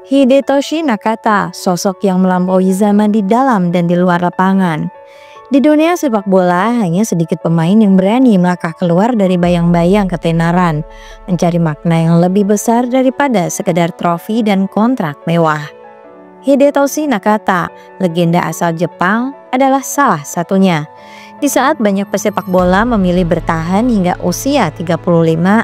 Hidetoshi Nakata, sosok yang melampaui zaman di dalam dan di luar lapangan. Di dunia sepak bola, hanya sedikit pemain yang berani melangkah keluar dari bayang-bayang ketenaran, mencari makna yang lebih besar daripada sekedar trofi dan kontrak mewah. Hidetoshi Nakata, legenda asal Jepang, adalah salah satunya. Di saat banyak pesepak bola memilih bertahan hingga usia 35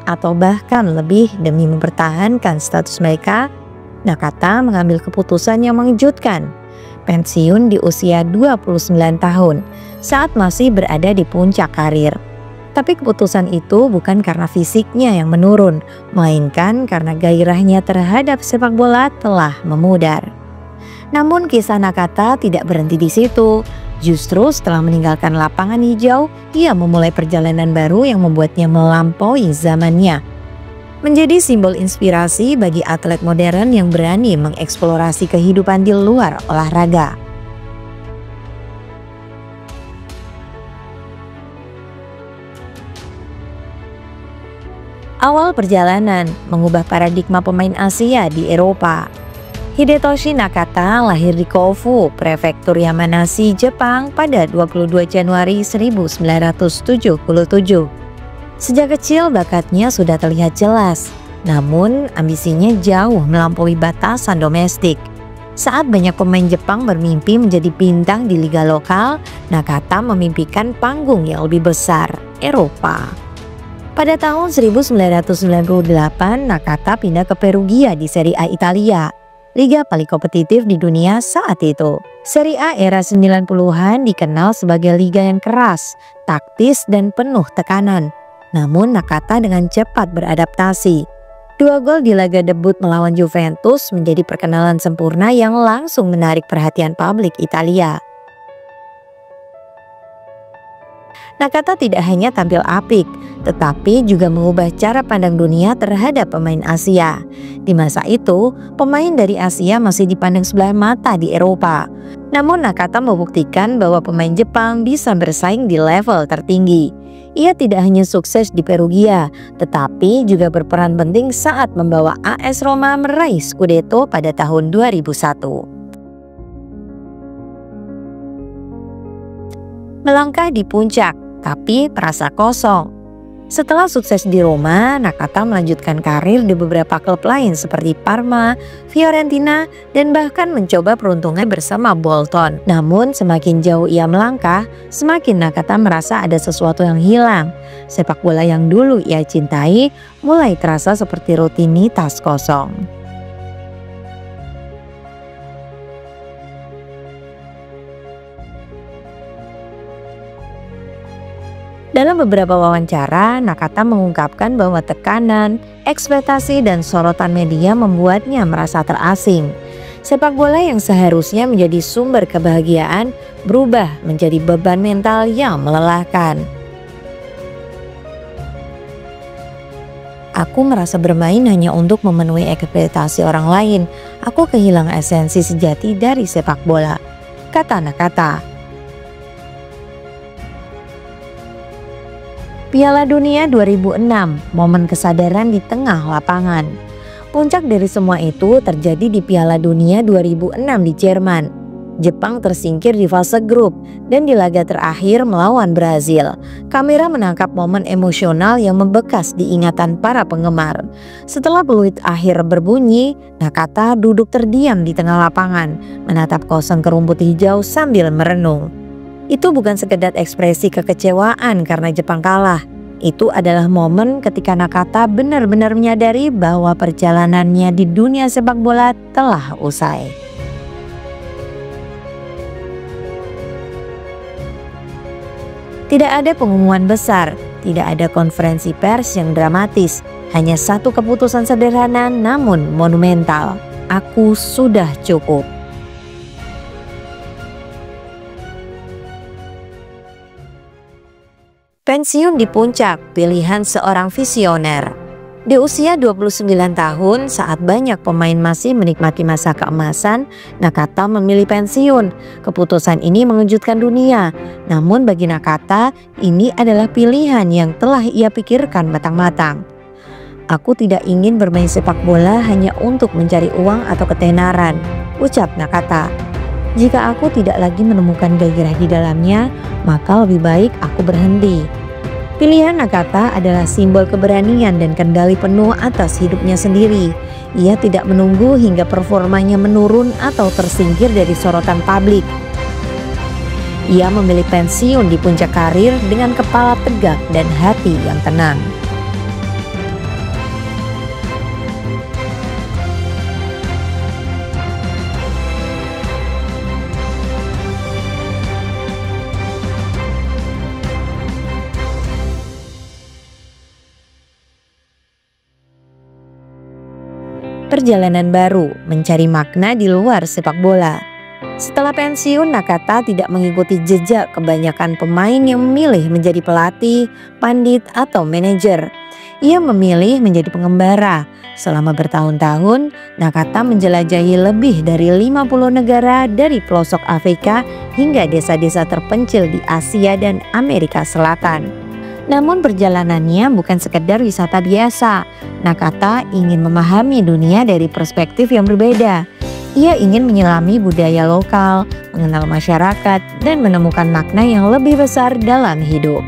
atau bahkan lebih demi mempertahankan status mereka, Nakata mengambil keputusan yang mengejutkan. Pensiun di usia 29 tahun saat masih berada di puncak karir. Tapi keputusan itu bukan karena fisiknya yang menurun, melainkan karena gairahnya terhadap sepak bola telah memudar. Namun kisah Nakata tidak berhenti di situ. Justru setelah meninggalkan lapangan hijau, ia memulai perjalanan baru yang membuatnya melampaui zamannya. Menjadi simbol inspirasi bagi atlet modern yang berani mengeksplorasi kehidupan di luar olahraga. Awal perjalanan mengubah paradigma pemain Asia di Eropa. Hidetoshi Nakata lahir di Kofu, prefektur Yamanashi, Jepang pada 22 Januari 1977. Sejak kecil bakatnya sudah terlihat jelas, namun ambisinya jauh melampaui batasan domestik. Saat banyak pemain Jepang bermimpi menjadi bintang di liga lokal, Nakata memimpikan panggung yang lebih besar, Eropa. Pada tahun 1998, Nakata pindah ke Perugia di Serie A Italia, liga paling kompetitif di dunia saat itu. Serie A era 90-an dikenal sebagai liga yang keras, taktis dan penuh tekanan. Namun Nakata dengan cepat beradaptasi. 2 gol di laga debut melawan Juventus menjadi perkenalan sempurna yang langsung menarik perhatian publik Italia. Nakata tidak hanya tampil apik, tetapi juga mengubah cara pandang dunia terhadap pemain Asia. Di masa itu, pemain dari Asia masih dipandang sebelah mata di Eropa. Namun Nakata membuktikan bahwa pemain Jepang bisa bersaing di level tertinggi. Ia tidak hanya sukses di Perugia, tetapi juga berperan penting saat membawa AS Roma meraih Scudetto pada tahun 2001. Melangkah di puncak, tapi merasa kosong. Setelah sukses di Roma, Nakata melanjutkan karir di beberapa klub lain seperti Parma, Fiorentina, dan bahkan mencoba peruntungan bersama Bolton. Namun semakin jauh ia melangkah, semakin Nakata merasa ada sesuatu yang hilang. Sepak bola yang dulu ia cintai mulai terasa seperti rutinitas kosong. Dalam beberapa wawancara, Nakata mengungkapkan bahwa tekanan, ekspektasi, dan sorotan media membuatnya merasa terasing. Sepak bola yang seharusnya menjadi sumber kebahagiaan berubah menjadi beban mental yang melelahkan. Aku merasa bermain hanya untuk memenuhi ekspektasi orang lain. Aku kehilangan esensi sejati dari sepak bola, kata Nakata. Piala Dunia 2006, momen kesadaran di tengah lapangan. Puncak dari semua itu terjadi di Piala Dunia 2006 di Jerman. Jepang tersingkir di fase grup dan di laga terakhir melawan Brazil. Kamera menangkap momen emosional yang membekas di ingatan para penggemar. Setelah peluit akhir berbunyi, Nakata duduk terdiam di tengah lapangan, menatap kosong ke rumput hijau sambil merenung. Itu bukan sekedar ekspresi kekecewaan karena Jepang kalah. Itu adalah momen ketika Nakata benar-benar menyadari bahwa perjalanannya di dunia sepak bola telah usai. Tidak ada pengumuman besar, tidak ada konferensi pers yang dramatis, hanya satu keputusan sederhana namun monumental. Aku sudah cukup. Pensiun di puncak, pilihan seorang visioner. Di usia 29 tahun, saat banyak pemain masih menikmati masa keemasan, Nakata memilih pensiun. Keputusan ini mengejutkan dunia. Namun bagi Nakata, ini adalah pilihan yang telah ia pikirkan matang-matang. Aku tidak ingin bermain sepak bola hanya untuk mencari uang atau ketenaran, ucap Nakata. Jika aku tidak lagi menemukan gairah di dalamnya, maka lebih baik aku berhenti. Pilihan Nakata adalah simbol keberanian dan kendali penuh atas hidupnya sendiri. Ia tidak menunggu hingga performanya menurun atau tersingkir dari sorotan publik. Ia memilih pensiun di puncak karir dengan kepala tegak dan hati yang tenang. Perjalanan baru mencari makna di luar sepak bola. Setelah pensiun, Nakata tidak mengikuti jejak kebanyakan pemain yang memilih menjadi pelatih, pandit, atau manajer. Ia memilih menjadi pengembara. Selama bertahun-tahun, Nakata menjelajahi lebih dari 50 negara dari pelosok Afrika hingga desa-desa terpencil di Asia dan Amerika Selatan. Namun perjalanannya bukan sekedar wisata biasa. Nakata ingin memahami dunia dari perspektif yang berbeda. Ia ingin menyelami budaya lokal, mengenal masyarakat, dan menemukan makna yang lebih besar dalam hidup.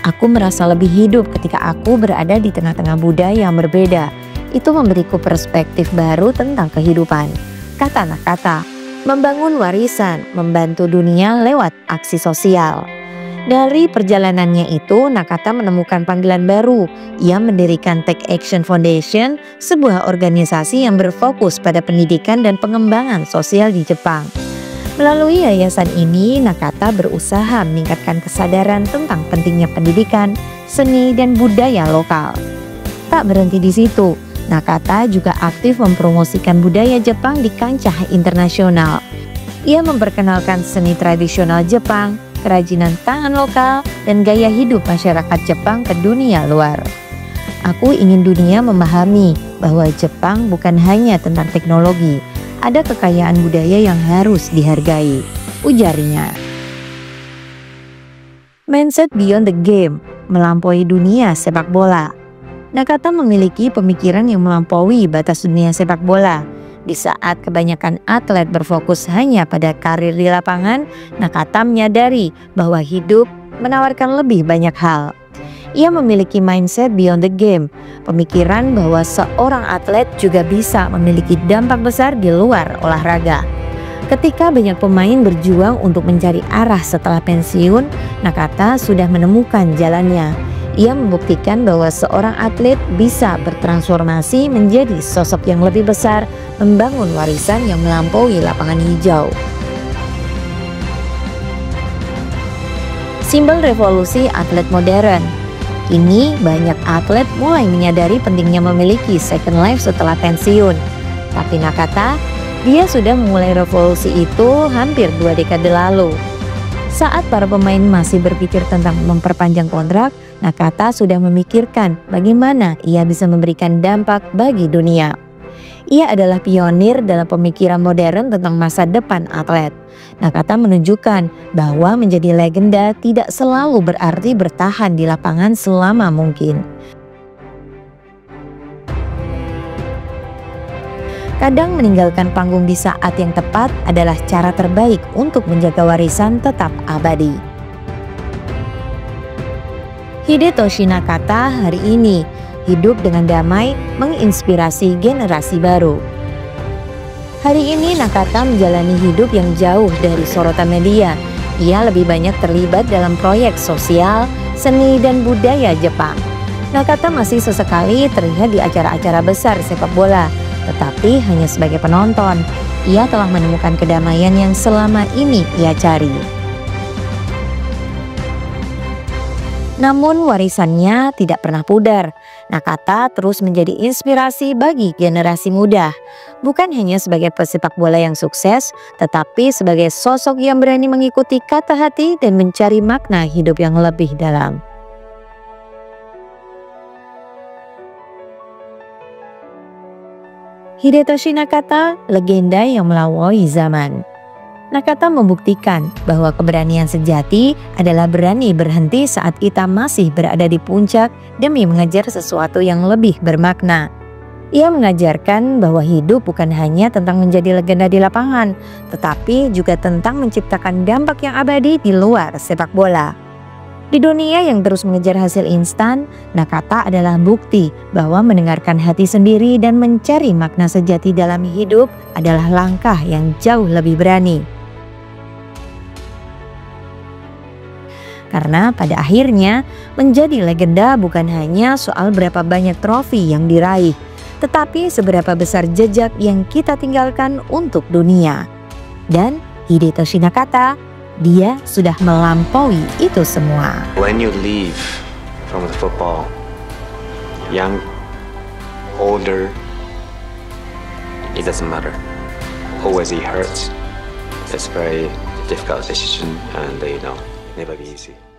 Aku merasa lebih hidup ketika aku berada di tengah-tengah budaya yang berbeda. Itu memberiku perspektif baru tentang kehidupan, kata Nakata. Membangun warisan, membantu dunia lewat aksi sosial. Dari perjalanannya itu, Nakata menemukan panggilan baru. Ia mendirikan Take Action Foundation, sebuah organisasi yang berfokus pada pendidikan dan pengembangan sosial di Jepang. Melalui yayasan ini, Nakata berusaha meningkatkan kesadaran tentang pentingnya pendidikan, seni, dan budaya lokal. Tak berhenti di situ, Nakata juga aktif mempromosikan budaya Jepang di kancah internasional. Ia memperkenalkan seni tradisional Jepang, kerajinan tangan lokal, dan gaya hidup masyarakat Jepang ke dunia luar. Aku ingin dunia memahami bahwa Jepang bukan hanya tentang teknologi, ada kekayaan budaya yang harus dihargai, ujarnya. Mindset beyond the game, melampaui dunia sepak bola. Nakata memiliki pemikiran yang melampaui batas dunia sepak bola. Di saat kebanyakan atlet berfokus hanya pada karir di lapangan, Nakata menyadari bahwa hidup menawarkan lebih banyak hal. Ia memiliki mindset beyond the game, pemikiran bahwa seorang atlet juga bisa memiliki dampak besar di luar olahraga. Ketika banyak pemain berjuang untuk mencari arah setelah pensiun, Nakata sudah menemukan jalannya. Ia membuktikan bahwa seorang atlet bisa bertransformasi menjadi sosok yang lebih besar, membangun warisan yang melampaui lapangan hijau. Simbol revolusi atlet modern. Kini banyak atlet mulai menyadari pentingnya memiliki second life setelah pensiun. Tapi Nakata, dia sudah memulai revolusi itu hampir 2 dekade lalu. Saat para pemain masih berpikir tentang memperpanjang kontrak, Nakata sudah memikirkan bagaimana ia bisa memberikan dampak bagi dunia. Ia adalah pionir dalam pemikiran modern tentang masa depan atlet. Nakata menunjukkan bahwa menjadi legenda tidak selalu berarti bertahan di lapangan selama mungkin. Kadang meninggalkan panggung di saat yang tepat adalah cara terbaik untuk menjaga warisan tetap abadi. Hidetoshi Nakata hari ini hidup dengan damai, menginspirasi generasi baru. Hari ini Nakata menjalani hidup yang jauh dari sorotan media. Ia lebih banyak terlibat dalam proyek sosial, seni, dan budaya Jepang. Nakata masih sesekali terlihat di acara-acara besar sepak bola, tetapi hanya sebagai penonton. Ia telah menemukan kedamaian yang selama ini ia cari. Namun warisannya tidak pernah pudar. Nakata terus menjadi inspirasi bagi generasi muda. Bukan hanya sebagai pesepak bola yang sukses, tetapi sebagai sosok yang berani mengikuti kata hati dan mencari makna hidup yang lebih dalam. Hidetoshi Nakata, legenda yang melampaui zaman. Nakata membuktikan bahwa keberanian sejati adalah berani berhenti saat kita masih berada di puncak demi mengejar sesuatu yang lebih bermakna. Ia mengajarkan bahwa hidup bukan hanya tentang menjadi legenda di lapangan, tetapi juga tentang menciptakan dampak yang abadi di luar sepak bola. Di dunia yang terus mengejar hasil instan, Nakata adalah bukti bahwa mendengarkan hati sendiri dan mencari makna sejati dalam hidup adalah langkah yang jauh lebih berani. Karena pada akhirnya, menjadi legenda bukan hanya soal berapa banyak trofi yang diraih, tetapi seberapa besar jejak yang kita tinggalkan untuk dunia. Dan Hidetoshi Nakata, dia sudah melampaui itu semua. When you leave from the football, young, older, it doesn't matter. Always it hurts. It's very difficult decision and never be easy.